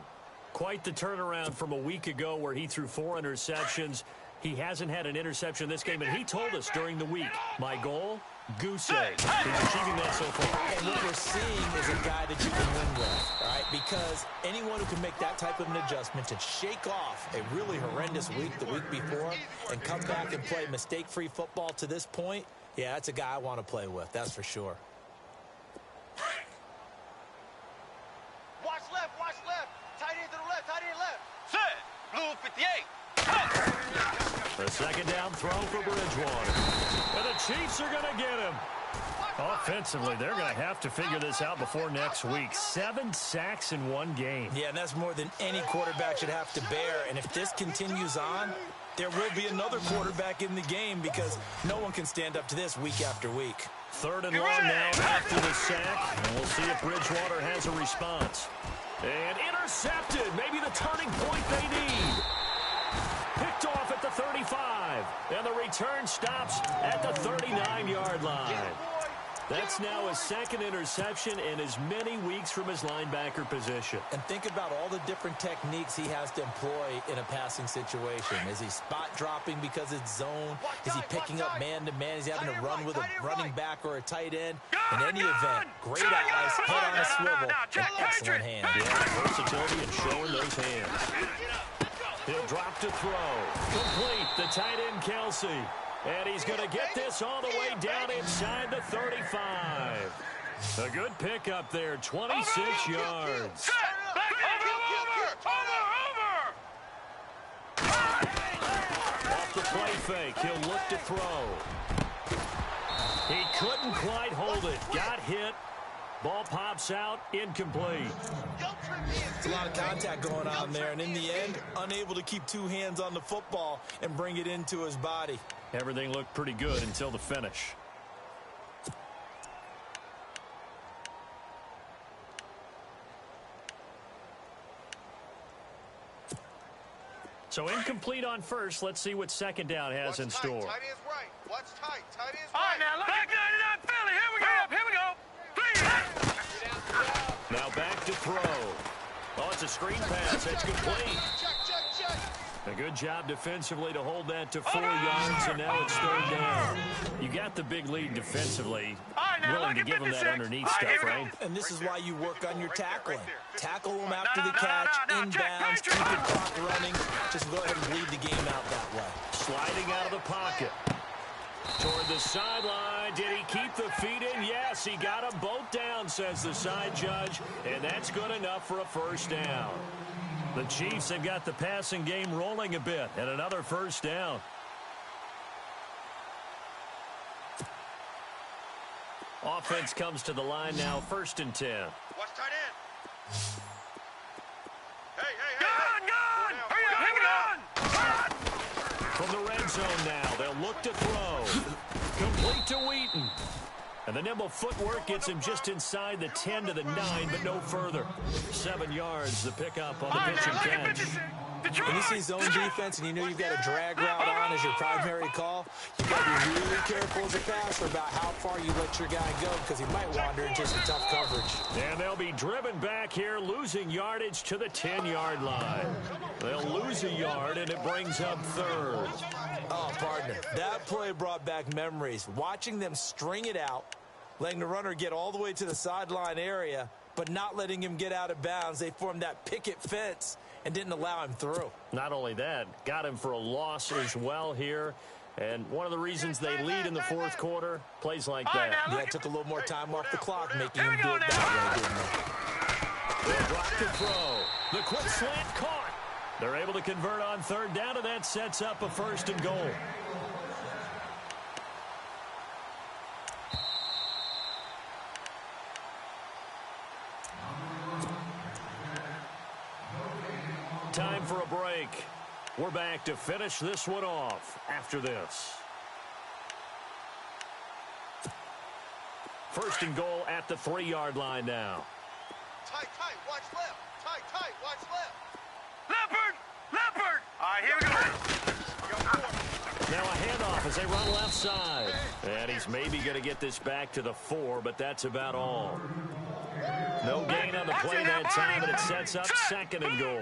Quite the turnaround from a week ago where he threw 4 interceptions. He hasn't had an interception this game, and he told us during the week, my goal, goose egg. He's achieving that so far. And what we're seeing is a guy that you can win with, all right? Because anyone who can make that type of an adjustment to shake off a really horrendous week the week before and come back and play mistake-free football to this point, yeah, that's a guy I want to play with, that's for sure. Watch left. Tight end to the left. Set. Blue 58. The 2nd down throw for Bridgewater. And the Chiefs are going to get him. Offensively, they're going to have to figure this out before next week. 7 sacks in 1 game. Yeah, and that's more than any quarterback should have to bear. And if this continues on, there will be another quarterback in the game because no one can stand up to this week after week. 3rd and long now after the sack. And we'll see if Bridgewater has a response. And intercepted. Maybe the turning point they need. Picked off at the 35. And the return stops at the 39-yard line. That's now his 2nd interception in as many weeks from his linebacker position. And think about all the different techniques he has to employ in a passing situation. Is he spot dropping because it's zone? Is he picking up man-to-man? Is he having to run with a running back or a tight end? In any event, great eyes, head on a swivel, and excellent hands. Yeah, versatility and showing those hands. He'll drop to throw. Complete, the tight end Kelsey. And he's going to get this all the way down inside the 35. A good pickup there, 26 yards. Off the play fake, he'll look to throw. He couldn't quite hold it. Got hit. Ball pops out, incomplete. It's a lot of contact going on there, and in the end, unable to keep two hands on the football and bring it into his body. Everything looked pretty good until the finish. So incomplete on first. Let's see what second down has in store. Tight end's right. Watch tight. Tight end's All right, right. now, look at 99 Philly. Here we go. Here we go. Now back to throw. Oh, it's a screen pass. That's complete. A good job defensively to hold that to 4 yards, and now it's third down. You got the big lead defensively. Willing to give them that underneath stuff, right? And this is why you work on your tackling. Tackle them after the catch, inbounds, keep the clock running. Just go ahead and bleed the game out that way. Sliding out of the pocket. Toward the sideline. Did he keep the feet in? Yes, he got them both down, says the side judge. And that's good enough for a first down. The Chiefs have got the passing game rolling a bit. And another first down. Offense comes to the line now, 1st and 10. Watch tight end. Hey. Gun! From the red zone now, they'll look to throw. Complete to Wheaton. And the nimble footwork gets him just inside the 10 to the 9, but no further. 7 yards, the pickup on the pitch and catch. When you see zone defense and you know you've got a drag route on as your primary call, you've got to be really careful as a passer about how far you let your guy go because he might wander into some tough coverage. And they'll be driven back here, losing yardage to the 10-yard line. They'll lose a yard, and it brings up third. Oh, partner, that play brought back memories. Watching them string it out, letting the runner get all the way to the sideline area, but not letting him get out of bounds. They formed that picket fence and didn't allow him through. Not only that, got him for a loss as well here. And one of the reasons they lead in the fourth quarter, plays like that. Yeah, it took a little more time off the clock, making him do it that way, didn't it? They'll drop the throw. The quick slant caught. They're able to convert on third down, and that sets up a 1st and goal. Time for a break. We're back to finish this one off after this. 1st and goal at the 3-yard line now. Tight, watch left. Tight, watch left. Leopard! All right, here we go. Now a handoff as they run left side. And he's maybe going to get this back to the 4, but that's about all. No gain on the play that time, but it sets up 2nd and goal.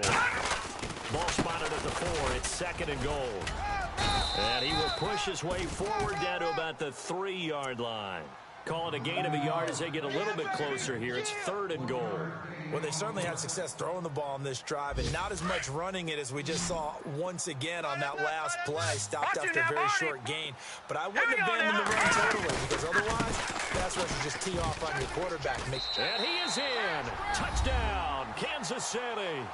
Ball spotted at the 4. It's 2nd and goal. And he will push his way forward down to about the 3-yard line. Call it a gain of a yard as they get a little bit closer here. It's 3rd and goal. Well, they certainly had success throwing the ball on this drive and not as much running it as we just saw once again on that last play. Stopped after a very short gain. But I wouldn't abandon the run totally because otherwise, pass rush would just tee off on your quarterback. And he is in. Touchdown, Kansas City.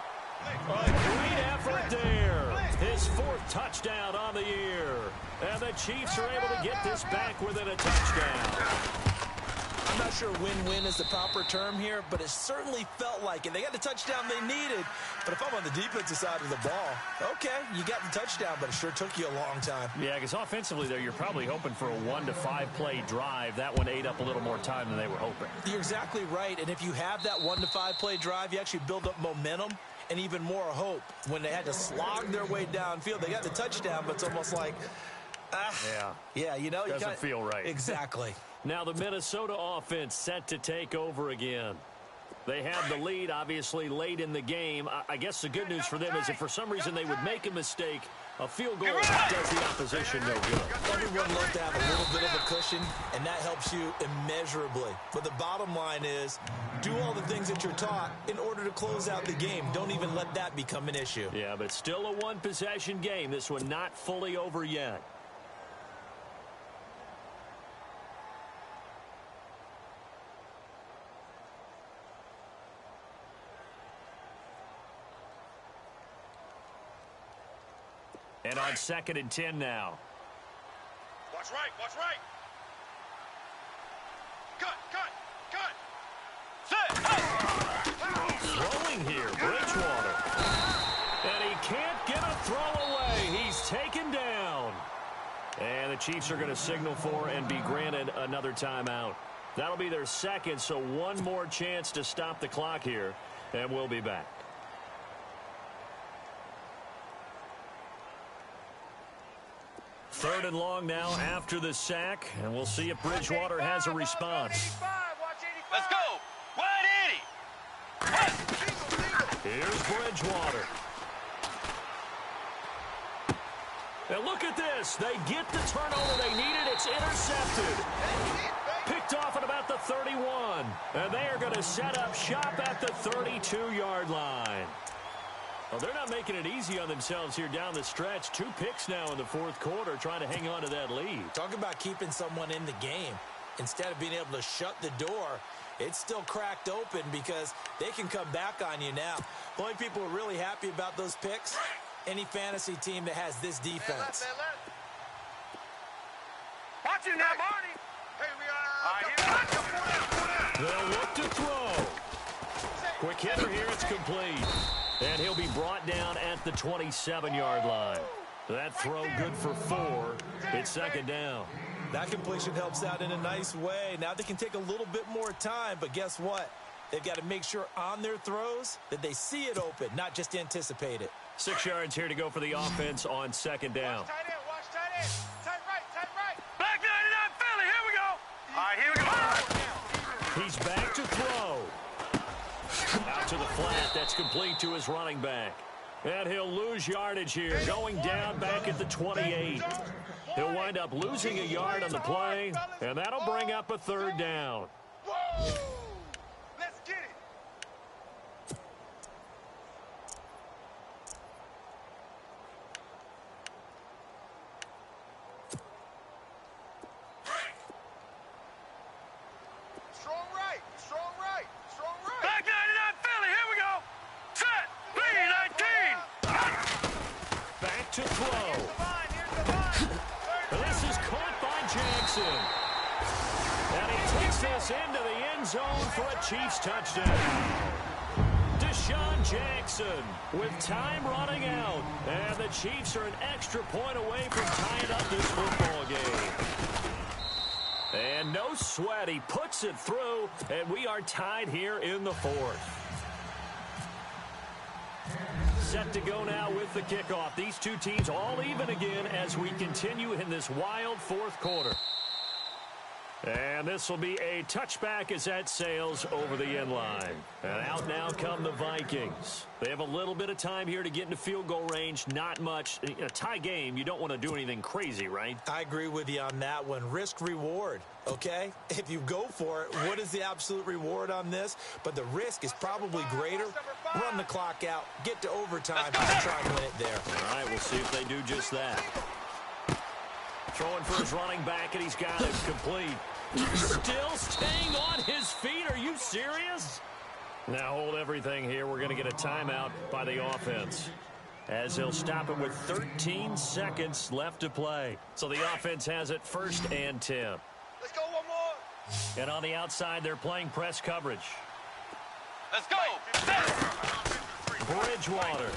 A great effort there. His 4th touchdown on the year. And the Chiefs are able to get this back within a touchdown. I'm not sure win-win is the proper term here, but it certainly felt like it. They got the touchdown they needed, but if I'm on the defensive side of the ball, okay, you got the touchdown, but it sure took you a long time. Yeah, because offensively there, you're probably hoping for a 1 to 5 play drive. That one ate up a little more time than they were hoping. You're exactly right, and if you have that 1 to 5 play drive, you actually build up momentum and even more hope. When they had to slog their way downfield, they got the touchdown, but it's almost like, yeah, you know, doesn't feel right. Exactly. Now the Minnesota offense set to take over again. They have the lead, obviously, late in the game. I guess the good news for them is if for some reason they would make a mistake, a field goal does the opposition no good. Everyone loves to have a little bit of a cushion, and that helps you immeasurably. But the bottom line is, do all the things that you're taught in order to close out the game. Don't even let that become an issue. Yeah, but still a one-possession game. This one not fully over yet. And on 2nd and 10 now. Watch right, watch right. Cut. Throwing here, Bridgewater. And he can't get a throw away. He's taken down. And the Chiefs are going to signal for and be granted another timeout. That'll be their second, so one more chance to stop the clock here, and we'll be back. Third and long now after the sack, and we'll see if Bridgewater has a response. Let's go. Wide 80. Here's Bridgewater. And look at this. They get the turnover they needed. It's intercepted. Picked off at about the 31. And they are going to set up shop at the 32-yard line. Well, they're not making it easy on themselves here down the stretch. 2 picks now in the fourth quarter, trying to hang on to that lead. Talk about keeping someone in the game. Instead of being able to shut the door, it's still cracked open because they can come back on you now. The only people who are really happy about those picks, any fantasy team that has this defense. Watch it now, Marty. Hey, They'll look to throw. Quick hitter here, it's complete. And he'll be brought down at the 27-yard line. That throw good for 4. It's 2nd down. That completion helps out in a nice way. Now they can take a little bit more time, but guess what? They've got to make sure on their throws that they see it open, not just anticipate it. 6 yards here to go for the offense on 2nd down. watch tight end. Tight right. Black 99 Philly, here we go. All right, here we go. He's back to throw. Out to the flat. That's complete to his running back. And he'll lose yardage here, going down back at the 28. He'll wind up losing a yard on the play, and that'll bring up a 3rd down. Let's get it. Strong right. Black 99 Philly, here we go. Set. 3-19. Back to throw. Here's the line. This is caught by Jackson. And he takes this into the end zone for a Chiefs touchdown. Deshaun Jackson with time running out. And the Chiefs are an extra point away from tying up this football game. And no sweat. He puts it through, and we are tied here in the 4th. Set to go now with the kickoff. These two teams all even again as we continue in this wild 4th quarter. And this will be a touchback as that sails over the end line. And out now come the Vikings. They have a little bit of time here to get into field goal range. Not much. In a tie game, you don't want to do anything crazy, right? I agree with you on that one. Risk reward, okay? If you go for it, what is the absolute reward on this? But the risk is probably greater. Run the clock out, get to overtime, and try and win it there. All right, we'll see if they do just that. Throwing for his running back, and he's got it complete. Still staying on his feet. Are you serious? Now hold everything here. We're going to get a timeout by the offense, as they'll stop it with 13 seconds left to play. So the offense has it 1st and 10. Let's go one more. And on the outside, they're playing press coverage. Let's go. Bridgewater.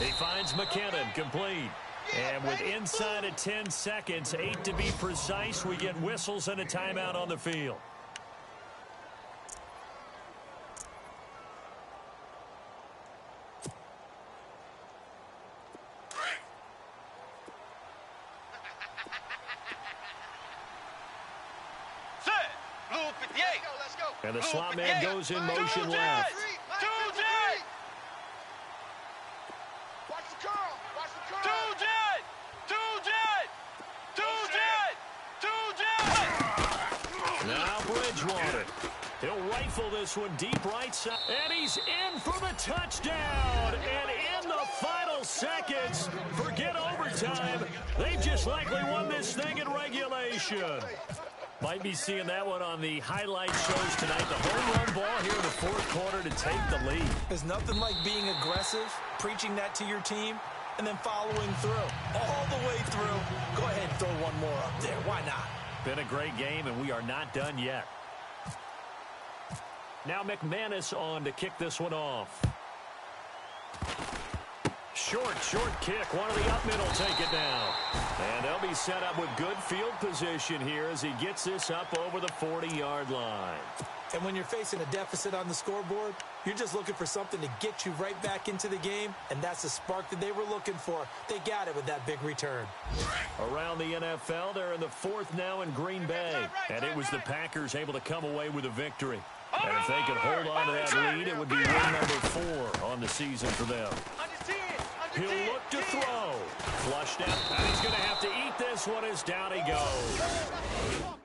He finds McKinnon, complete. And with inside of 10 seconds, 8 to be precise, we get whistles and a timeout on the field. Set. Blue 58. Let's go. And the slot man goes in motion left. Two jet. Watch the curl. Two jet. Now Bridgewater. He'll rifle this one deep right side. And he's in for the touchdown. And in the final seconds, forget overtime. They've just likely won this thing in regulation. Might be seeing that one on the highlight shows tonight. The home run ball here in the 4th quarter to take the lead. There's nothing like being aggressive, preaching that to your team, and then following through. All the way through. Go ahead and throw one more up there. Why not? Been a great game, and we are not done yet. Now McManus on to kick this one off. Short kick. One of the up mid will take it down. And they'll be set up with good field position here as he gets this up over the 40-yard line. And when you're facing a deficit on the scoreboard, you're just looking for something to get you right back into the game, and that's the spark that they were looking for. They got it with that big return. Around the NFL, they're in the fourth now in Green Bay, and it was the Packers able to come away with a victory. And if they could hold on to that lead, it would be win number 4 on the season for them. He'll look to throw. Flushed out, and he's going to have to eat this one as down he goes.